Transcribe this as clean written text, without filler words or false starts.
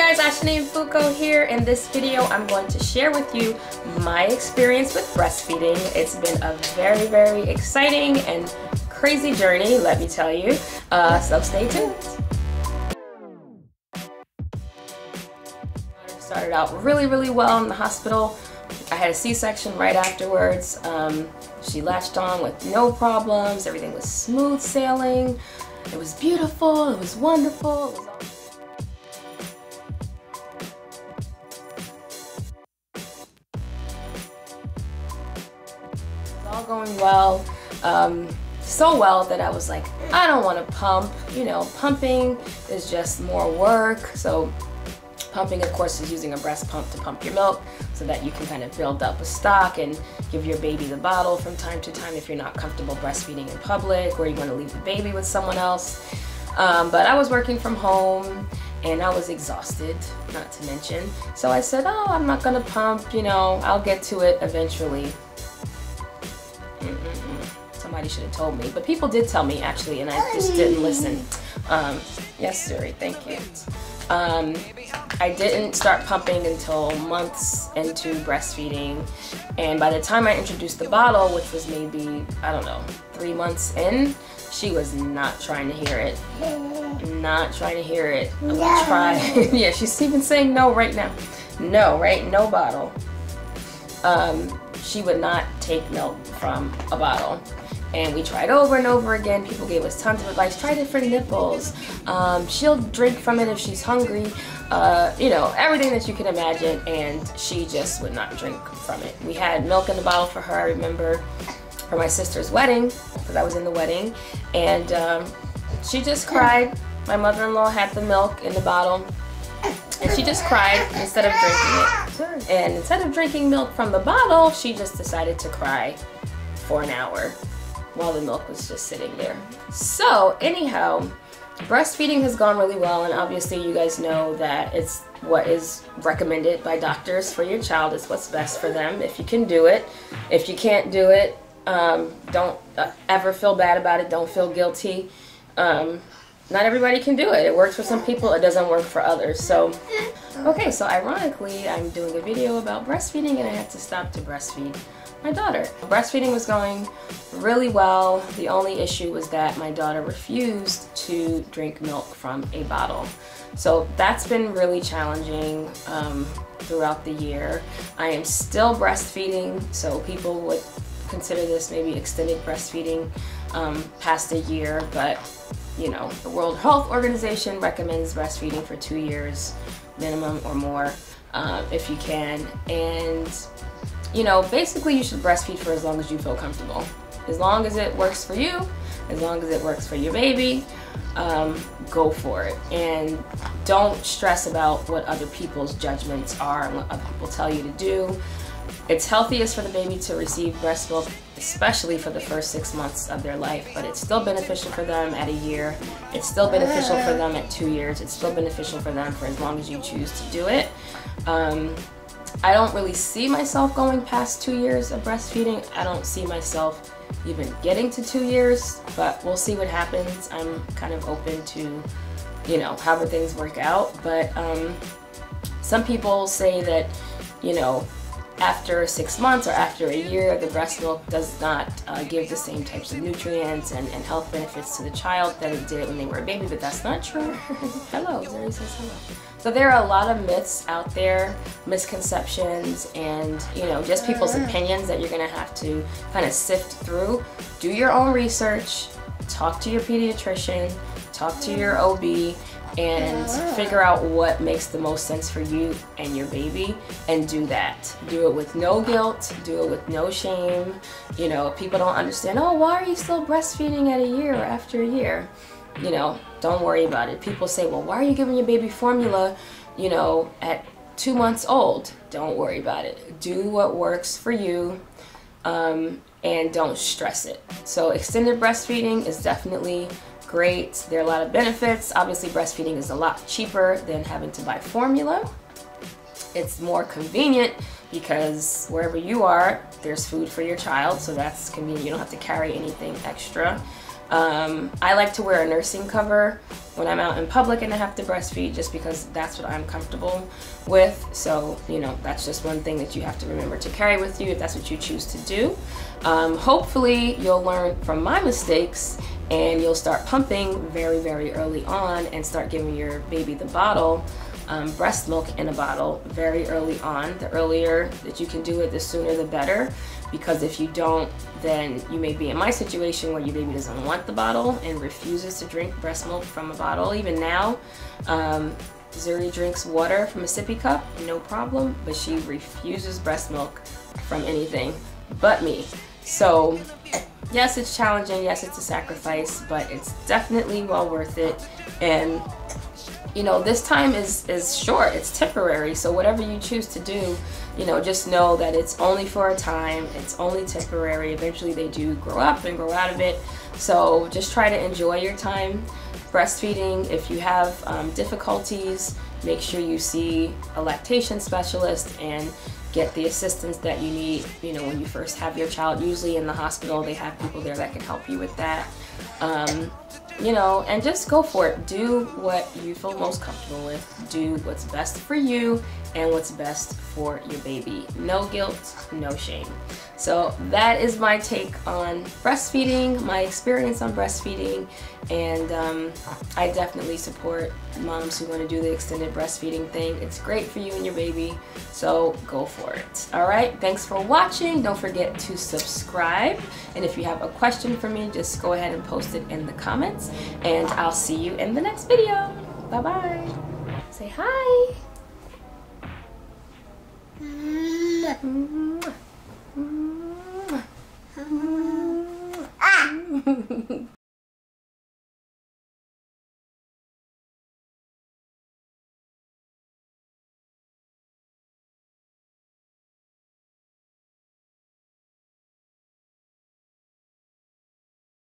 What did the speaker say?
guys, Ashani Mfuko here. In this video, I'm going to share with you my experience with breastfeeding. It's been a very, very exciting and crazy journey, let me tell you. So stay tuned. It started out really, really well in the hospital. I had a C-section right afterwards. She latched on with no problems. Everything was smooth sailing. It was beautiful. It was wonderful. All going well, so well that I was like, I don't want to pump. You know, pumping is just more work. So pumping, of course, is using a breast pump to pump your milk so that you can kind of build up a stock and give your baby the bottle from time to time if you're not comfortable breastfeeding in public or you want to leave the baby with someone else. But I was working from home and I was exhausted, not to mention. So I said, oh, I'm not gonna pump, you know, I'll get to it eventually. Somebody should have told me, but people did tell me actually, and I just didn't listen. Yes, Siri, thank you. I didn't start pumping until months into breastfeeding, and by the time I introduced the bottle, which was maybe, I don't know, 3 months in, she was not trying to hear it. Not trying to hear it. I'm gonna try. Yeah, she's even saying no right now. No, right? No bottle. She would not take milk from a bottle. And we tried over and over again. People gave us tons of advice. Try different nipples. She'll drink from it if she's hungry. You know, everything that you can imagine. And she just would not drink from it. We had milk in the bottle for her, I remember, for my sister's wedding, because I was in the wedding. And she just cried. My mother-in-law had the milk in the bottle. And she just cried instead of drinking it. And instead of drinking milk from the bottle, she just decided to cry for an hour while the milk was just sitting there. So anyhow, breastfeeding has gone really well, and obviously you guys know that it's what is recommended by doctors for your child. It's what's best for them if you can do it. If you can't do it, don't ever feel bad about it. Don't feel guilty. Not everybody can do it. It works for some people, it doesn't work for others. So, okay, so ironically, I'm doing a video about breastfeeding and I had to stop to breastfeed my daughter. Breastfeeding was going really well. The only issue was that my daughter refused to drink milk from a bottle. So that's been really challenging throughout the year. I am still breastfeeding, so people would consider this maybe extended breastfeeding past a year, but you know, the World Health Organization recommends breastfeeding for 2 years minimum or more if you can. And you know, basically you should breastfeed for as long as you feel comfortable. As long as it works for you, as long as it works for your baby, go for it. And don't stress about what other people's judgments are and what other people tell you to do. It's healthiest for the baby to receive breast milk, especially for the first 6 months of their life, but it's still beneficial for them at a year. It's still beneficial for them at 2 years. It's still beneficial for them for as long as you choose to do it. I don't really see myself going past 2 years of breastfeeding. I don't see myself even getting to 2 years, but we'll see what happens. I'm kind of open to, you know, however things work out. But some people say that, you know, after 6 months or after a year, the breast milk does not give the same types of nutrients and health benefits to the child that it did when they were a baby, but that's not true. Hello, Zuri says hello. So there are a lot of myths out there, misconceptions, and you know, just people's opinions that you're gonna have to kind of sift through. Do your own research, talk to your pediatrician, talk to your OB, and figure out what makes the most sense for you and your baby, and do that. Do it with no guilt, do it with no shame. You know, people don't understand, oh, why are you still breastfeeding at a year or after a year? You know, don't worry about it. People say, well, why are you giving your baby formula, you know, at 2 months old? Don't worry about it. Do what works for you, and don't stress it. So extended breastfeeding is definitely great. There are a lot of benefits. Obviously, breastfeeding is a lot cheaper than having to buy formula. It's more convenient because wherever you are, there's food for your child, so that's convenient. You don't have to carry anything extra. I like to wear a nursing cover when I'm out in public and I have to breastfeed, just because that's what I'm comfortable with. So, you know, that's just one thing that you have to remember to carry with you if that's what you choose to do. Hopefully you'll learn from my mistakes and you'll start pumping very, very early on and start giving your baby the bottle, breast milk in a bottle very early on. The earlier that you can do it, the sooner the better, because if you don't, then you may be in my situation where your baby doesn't want the bottle and refuses to drink breast milk from a bottle. Even now, Zuri drinks water from a sippy cup, no problem, but she refuses breast milk from anything but me. So yes, it's challenging, yes, it's a sacrifice, but it's definitely well worth it. And you know, this time is short, it's temporary, so whatever you choose to do, you know, just know that it's only for a time, it's only temporary. Eventually they do grow up and grow out of it, so just try to enjoy your time breastfeeding. If you have difficulties, make sure you see a lactation specialist and get the assistance that you need, you know, when you first have your child. Usually in the hospital they have people there that can help you with that. You know, and just go for it. Do what you feel most comfortable with. Do what's best for you and what's best for your baby. No guilt, no shame. So that is my take on breastfeeding, my experience on breastfeeding, and I definitely support moms who want to do the extended breastfeeding thing. It's great for you and your baby, so go for it. All right, thanks for watching. Don't forget to subscribe, and if you have a question for me, just go ahead and post it in the comments, and I'll see you in the next video. Bye-bye. Say hi.